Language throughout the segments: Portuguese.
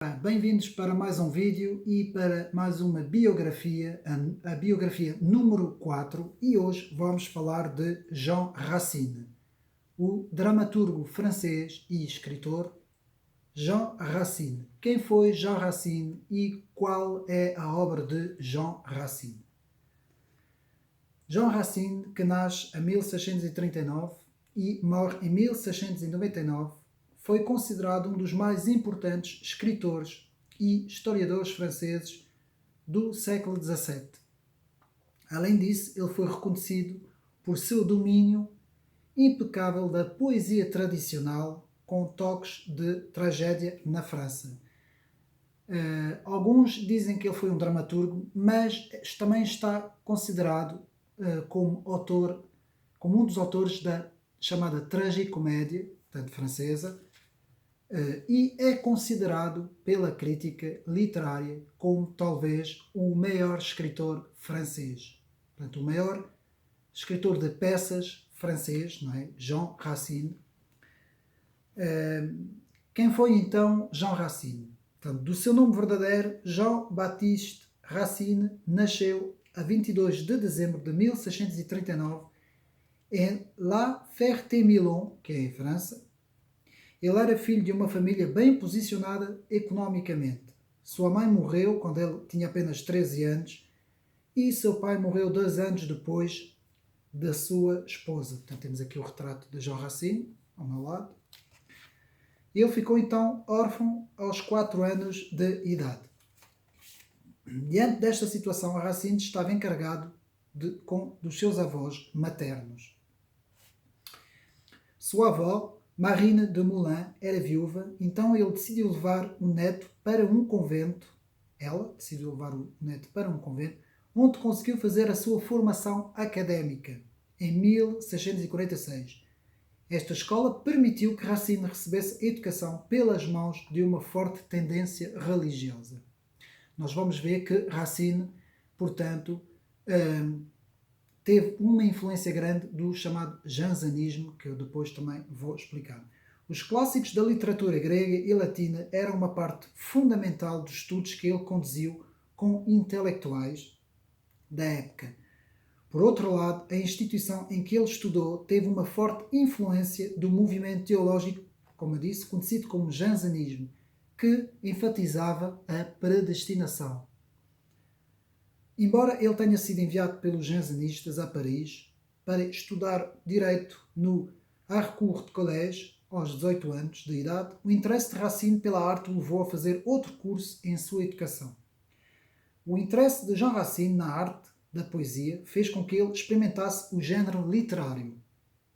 Bem-vindos para mais um vídeo e para mais uma biografia, a biografia número 4, e hoje vamos falar de Jean Racine, o dramaturgo francês e escritor Jean Racine. Quem foi Jean Racine e qual é a obra de Jean Racine? Jean Racine, que nasce em 1639 e morre em 1699, foi considerado um dos mais importantes escritores e historiadores franceses do século XVII. Além disso, ele foi reconhecido por seu domínio impecável da poesia tradicional com toques de tragédia na França. Alguns dizem que ele foi um dramaturgo, mas também está considerado como um dos autores da chamada tragicomédia, portanto francesa, e é considerado pela crítica literária como talvez o maior escritor francês. Portanto, o maior escritor de peças francês, não é? Jean Racine. Quem foi então Jean Racine? Portanto, do seu nome verdadeiro, Jean-Baptiste Racine nasceu a 22 de dezembro de 1639 em La Ferté-Milon, que é em França. Ele era filho de uma família bem posicionada economicamente. Sua mãe morreu quando ele tinha apenas 13 anos e seu pai morreu 2 anos depois da sua esposa. Portanto, temos aqui o retrato de Jean Racine, ao meu lado. Ele ficou então órfão aos 4 anos de idade. Diante desta situação, Racine estava encarregado dos seus avós maternos. Sua avó, Marine de Moulins, era viúva, então ele decidiu levar o neto para um convento. Ela decidiu levar o neto para um convento, onde conseguiu fazer a sua formação académica, em 1646. Esta escola permitiu que Racine recebesse educação pelas mãos de uma forte tendência religiosa. Nós vamos ver que Racine, portanto, teve uma influência grande do chamado jansenismo, que eu depois também vou explicar. Os clássicos da literatura grega e latina eram uma parte fundamental dos estudos que ele conduziu com intelectuais da época. Por outro lado, a instituição em que ele estudou teve uma forte influência do movimento teológico, como eu disse, conhecido como jansenismo, que enfatizava a predestinação. Embora ele tenha sido enviado pelos jansenistas a Paris para estudar direito no Harcourt College aos 18 anos de idade, o interesse de Racine pela arte o levou a fazer outro curso em sua educação. O interesse de Jean Racine na arte da poesia fez com que ele experimentasse o género literário.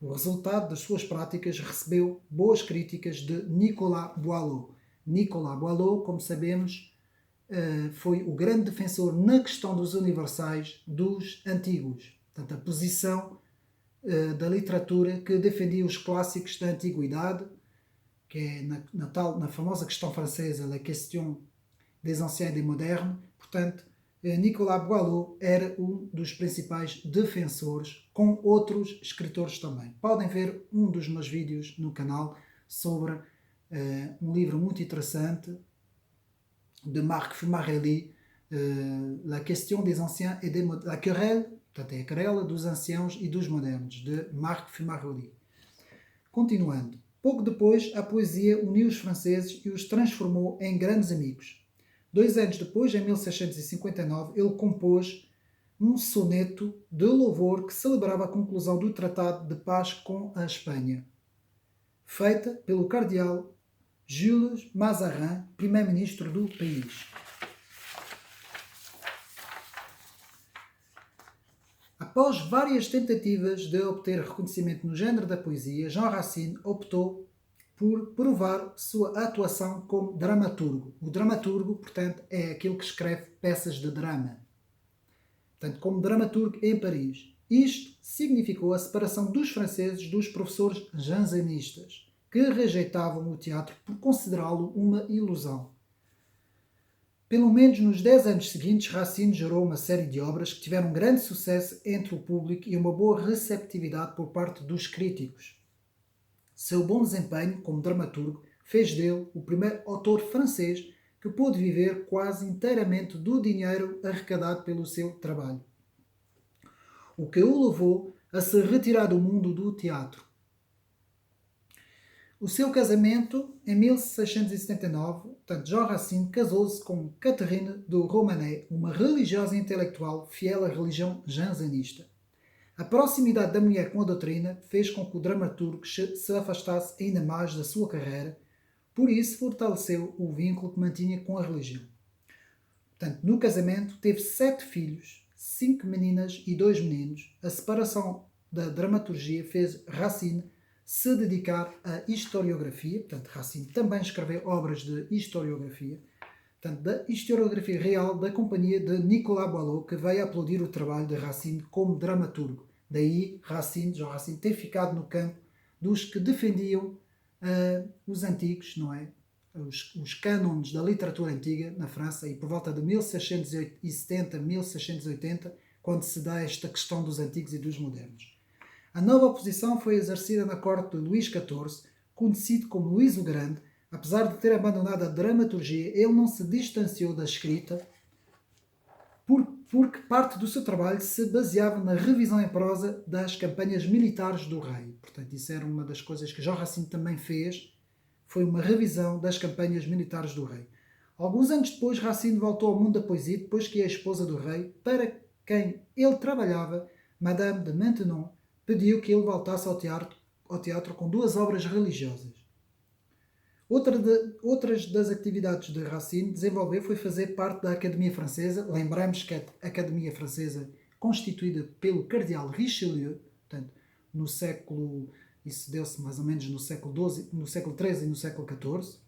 O resultado das suas práticas recebeu boas críticas de Nicolas Boileau. Nicolas Boileau, como sabemos, foi o grande defensor na questão dos universais dos antigos. Portanto, a posição da literatura que defendia os clássicos da antiguidade, que é na famosa questão francesa, la question des anciens et des modernes. Portanto, Nicolas Boileau era um dos principais defensores, com outros escritores também. Podem ver um dos meus vídeos no canal sobre um livro muito interessante de Marc Fumarelli, La question des anciens et des modernes, la querelle, portanto é a querela dos anciãos e dos modernos, de Marc Fumarelli. Continuando, pouco depois a poesia uniu os franceses e os transformou em grandes amigos. 2 anos depois, em 1659, ele compôs um soneto de louvor que celebrava a conclusão do Tratado de Paz com a Espanha, feita pelo cardeal Jules Mazarin, primeiro-ministro do país. Após várias tentativas de obter reconhecimento no género da poesia, Jean Racine optou por provar sua atuação como dramaturgo. O dramaturgo, portanto, é aquele que escreve peças de drama. Portanto, como dramaturgo em Paris. Isto significou a separação dos franceses dos professores jansenistas, que rejeitavam o teatro por considerá-lo uma ilusão. Pelo menos nos 10 anos seguintes, Racine gerou uma série de obras que tiveram grande sucesso entre o público e uma boa receptividade por parte dos críticos. Seu bom desempenho como dramaturgo fez dele o primeiro autor francês que pôde viver quase inteiramente do dinheiro arrecadado pelo seu trabalho, o que o levou a se retirar do mundo do teatro. O seu casamento, em 1679, portanto, Jean Racine casou-se com Catherine de Romanet, uma religiosa intelectual fiel à religião jansenista. A proximidade da mulher com a doutrina fez com que o dramaturgo se afastasse ainda mais da sua carreira, por isso fortaleceu o vínculo que mantinha com a religião. Portanto, no casamento teve 7 filhos, 5 meninas e 2 meninos. A separação da dramaturgia fez Racine se dedicar à historiografia, portanto, Racine também escreveu obras de historiografia, portanto, da historiografia real da companhia de Nicolas Boileau, que veio aplaudir o trabalho de Racine como dramaturgo. Daí, Jean Racine, ter ficado no campo dos que defendiam os antigos, não é? Os cânones da literatura antiga na França, e por volta de 1670, 1680, quando se dá esta questão dos antigos e dos modernos. A nova oposição foi exercida na corte de Luís XIV, conhecido como Luís o Grande. Apesar de ter abandonado a dramaturgia, ele não se distanciou da escrita, porque parte do seu trabalho se baseava na revisão em prosa das campanhas militares do rei. Portanto, isso era uma das coisas que Jean Racine também fez, foi uma revisão das campanhas militares do rei. Alguns anos depois, Racine voltou ao mundo da poesia, depois que a esposa do rei, para quem ele trabalhava, Madame de Maintenon, pediu que ele voltasse ao teatro com 2 obras religiosas. Outras das atividades de Racine desenvolveu foi fazer parte da Academia Francesa. Lembramos que a Academia Francesa, constituída pelo cardeal Richelieu, portanto, no século, isso deu-se mais ou menos no século XII, no século XIII e no século XIV,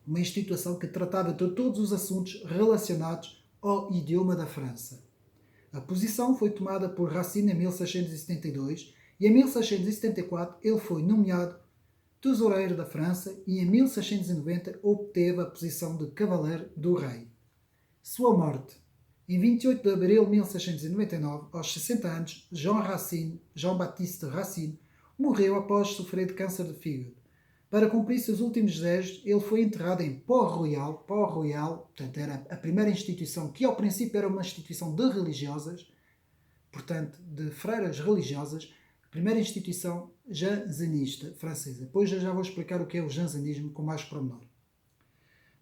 uma instituição que tratava de todos os assuntos relacionados ao idioma da França. A posição foi tomada por Racine em 1672 e em 1674 ele foi nomeado tesoureiro da França e em 1690 obteve a posição de cavaleiro do rei. Sua morte. Em 28 de abril de 1699, aos 60 anos, Jean-Baptiste Racine, morreu após sofrer de câncer de fígado. Para cumprir seus últimos desejos, ele foi enterrado em Port-Royal, portanto era a primeira instituição que ao princípio era uma instituição de religiosas, portanto de freiras religiosas, a primeira instituição jansenista francesa. Depois eu já vou explicar o que é o jansenismo com mais pormenor.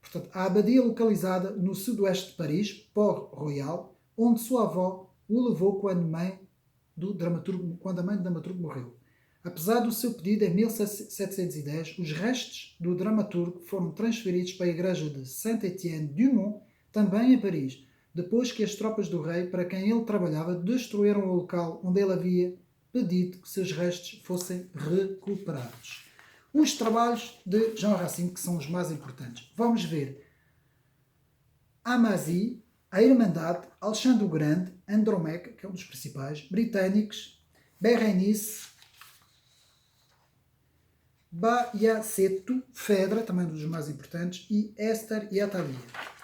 Portanto, a abadia localizada no sudoeste de Paris, Port-Royal, onde sua avó o levou quando a mãe do dramaturgo morreu. Apesar do seu pedido em 1710, os restos do dramaturgo foram transferidos para a igreja de Saint-Étienne-du-Mont, também em Paris, depois que as tropas do rei, para quem ele trabalhava, destruíram o local onde ele havia pedido que seus restos fossem recuperados. Os trabalhos de Jean Racine, que são os mais importantes. Vamos ver Amasie, a Irmandade, Alexandre o Grande, Andromaque, que é um dos principais, britânicos, Berenice, Bayaceto, Fedra, também um dos mais importantes, e Esther e Atalia.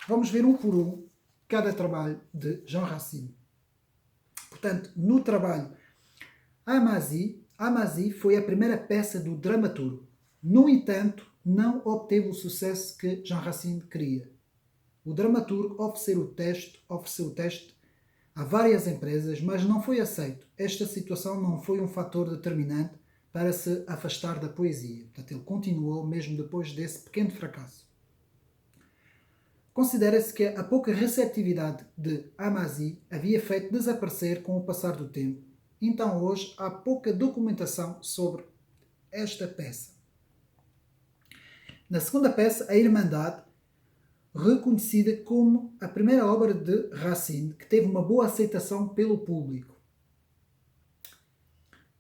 Vamos ver um por um cada trabalho de Jean Racine. Portanto, no trabalho Amasie foi a primeira peça do dramaturgo. No entanto, não obteve o sucesso que Jean Racine queria. O dramaturgo ofereceu o texto a várias empresas, mas não foi aceito. Esta situação não foi um fator determinante para se afastar da poesia. Portanto, ele continuou mesmo depois desse pequeno fracasso. Considera-se que a pouca receptividade de Amasie havia feito desaparecer com o passar do tempo. Então, hoje, há pouca documentação sobre esta peça. Na segunda peça, A Irmandade, reconhecida como a primeira obra de Racine, que teve uma boa aceitação pelo público.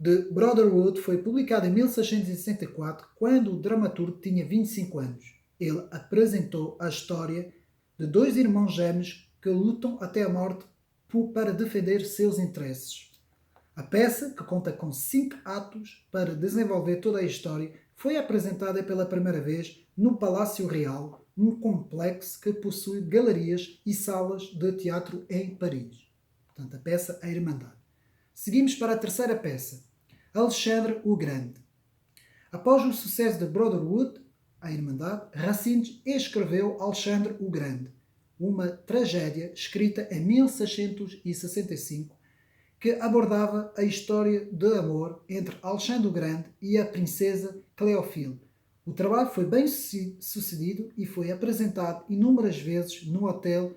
The Brotherhood foi publicado em 1664, quando o dramaturgo tinha 25 anos. Ele apresentou a história de 2 irmãos gêmeos que lutam até a morte para defender seus interesses. A peça, que conta com 5 atos para desenvolver toda a história, foi apresentada pela primeira vez no Palácio Real, um complexo que possui galerias e salas de teatro em Paris. Portanto, a peça A Irmandade. Seguimos para a terceira peça, Alexandre o Grande. Após o sucesso de Brotherhood, à Irmandade, Racine escreveu Alexandre o Grande, uma tragédia escrita em 1665 que abordava a história de amor entre Alexandre o Grande e a princesa Cleofile. O trabalho foi bem sucedido e foi apresentado inúmeras vezes no Hotel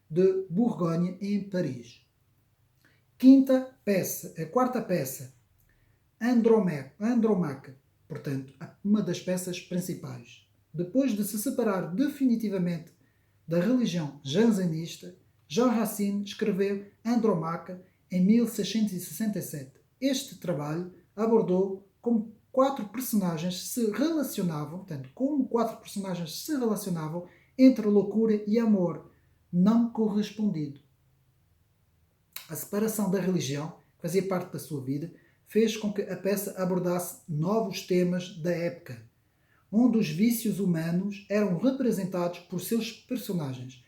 de Bourgogne, em Paris. A quarta peça, Andromaque, portanto, uma das peças principais. Depois de se separar definitivamente da religião jansenista, Jean Racine escreveu Andromaque em 1667. Este trabalho abordou como quatro personagens se relacionavam entre loucura e amor não correspondido. A separação da religião, que fazia parte da sua vida, fez com que a peça abordasse novos temas da época, onde os vícios humanos eram representados por seus personagens.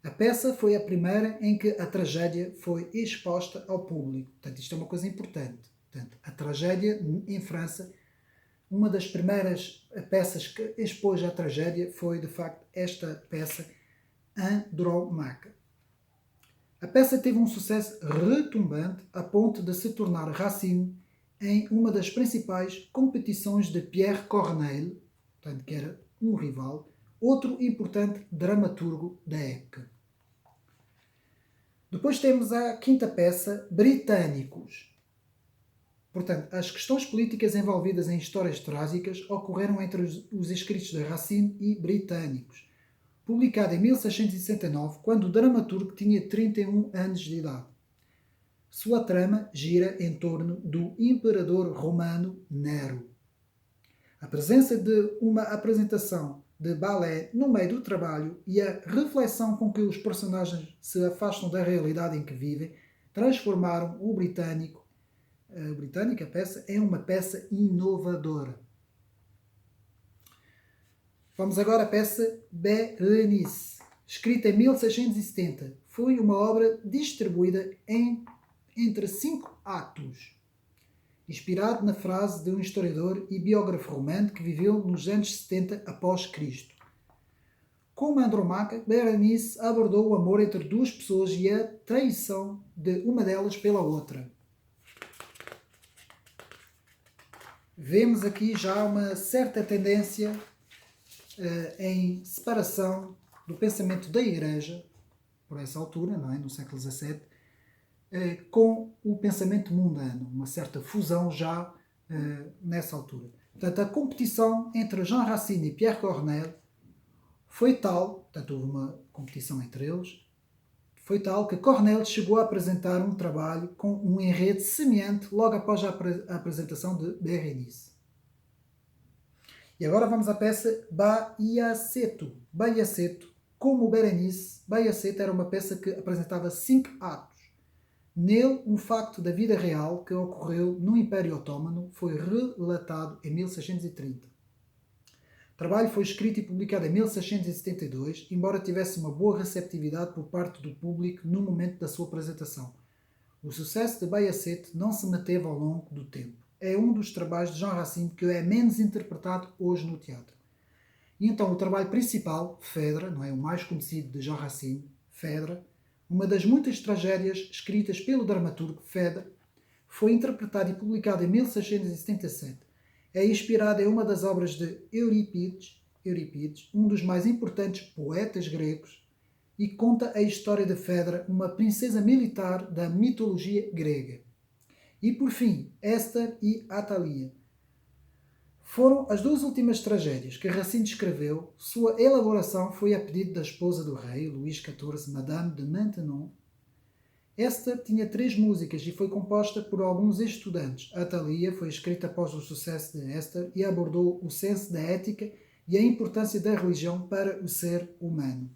A peça foi a primeira em que a tragédia foi exposta ao público. Portanto, isto é uma coisa importante. Portanto, a tragédia em França, uma das primeiras peças que expôs a tragédia foi, de facto, esta peça, Andromaque. A peça teve um sucesso retumbante a ponto de se tornar Racine em uma das principais competições de Pierre Corneille, portanto, que era um rival, outro importante dramaturgo da época. Depois temos a quinta peça, Britânicos. Portanto, as questões políticas envolvidas em histórias trágicas ocorreram entre os escritos de Racine e Britânicos, publicado em 1669, quando o dramaturgo tinha 31 anos de idade. Sua trama gira em torno do imperador romano Nero. A presença de uma apresentação de balé no meio do trabalho e a reflexão com que os personagens se afastam da realidade em que vivem transformaram a peça, em uma peça inovadora. Vamos agora à peça Berenice, escrita em 1670. Foi uma obra distribuída entre 5 atos, inspirado na frase de um historiador e biógrafo romano que viveu nos anos 70 após Cristo. Como Andromaque, Berenice abordou o amor entre duas pessoas e a traição de uma delas pela outra. Vemos aqui já uma certa tendência em separação do pensamento da Igreja, por essa altura, não é? No século XVII, com o pensamento mundano, uma certa fusão já nessa altura. Portanto, a competição entre Jean Racine e Pierre Corneille foi tal, portanto, houve uma competição entre eles, foi tal que Corneille chegou a apresentar um trabalho com um enredo semelhante logo após a apresentação de Berenice. E agora vamos à peça Baiaceto. Baiaceto, como Berenice, Baiaceto era uma peça que apresentava 5 atos. Nele, um facto da vida real que ocorreu no Império Otomano foi relatado em 1630. O trabalho foi escrito e publicado em 1672, embora tivesse uma boa receptividade por parte do público no momento da sua apresentação. O sucesso de Baiaceto não se manteve ao longo do tempo. É um dos trabalhos de Jean Racine que é menos interpretado hoje no teatro. E então o trabalho principal, Phèdre, não é o mais conhecido de Jean Racine, Phèdre, uma das muitas tragédias escritas pelo dramaturgo Phèdre, foi interpretado e publicado em 1677. É inspirado em uma das obras de Eurípides, um dos mais importantes poetas gregos, e conta a história de Phèdre, uma princesa militar da mitologia grega. E, por fim, Esther e Atalia. Foram as duas últimas tragédias que Racine escreveu. Sua elaboração foi a pedido da esposa do rei, Luís XIV, Madame de Maintenon. Esther tinha 3 músicas e foi composta por alguns estudantes. Atalia foi escrita após o sucesso de Esther e abordou o senso da ética e a importância da religião para o ser humano.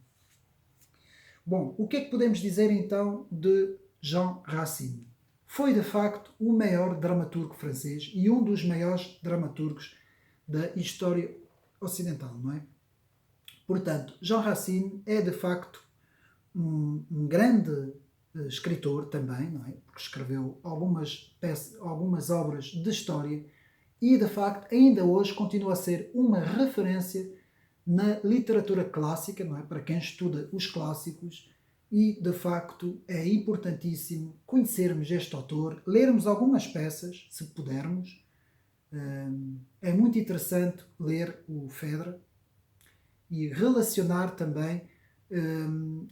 Bom, o que é que podemos dizer então de Jean Racine? Foi, de facto, o maior dramaturgo francês e um dos maiores dramaturgos da história ocidental, não é? Portanto, Jean Racine é, de facto, um grande escritor também, não é? Porque escreveu algumas obras de história e, de facto, ainda hoje continua a ser uma referência na literatura clássica, não é? Para quem estuda os clássicos, e de facto é importantíssimo conhecermos este autor, lermos algumas peças, se pudermos. É muito interessante ler o Phèdre e relacionar também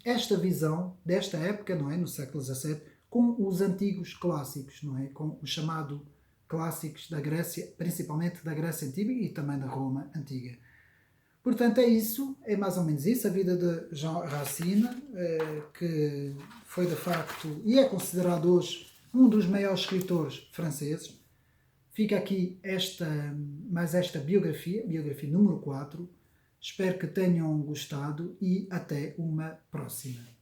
esta visão desta época, não é, no século XVII, com os antigos clássicos, não é, com o chamado clássicos da Grécia, principalmente da Grécia Antiga e também da Roma Antiga. Portanto, é isso, é mais ou menos isso, a vida de Jean Racine, que foi de facto, e é considerado hoje, um dos maiores escritores franceses. Fica aqui esta biografia, biografia número 4. Espero que tenham gostado e até uma próxima.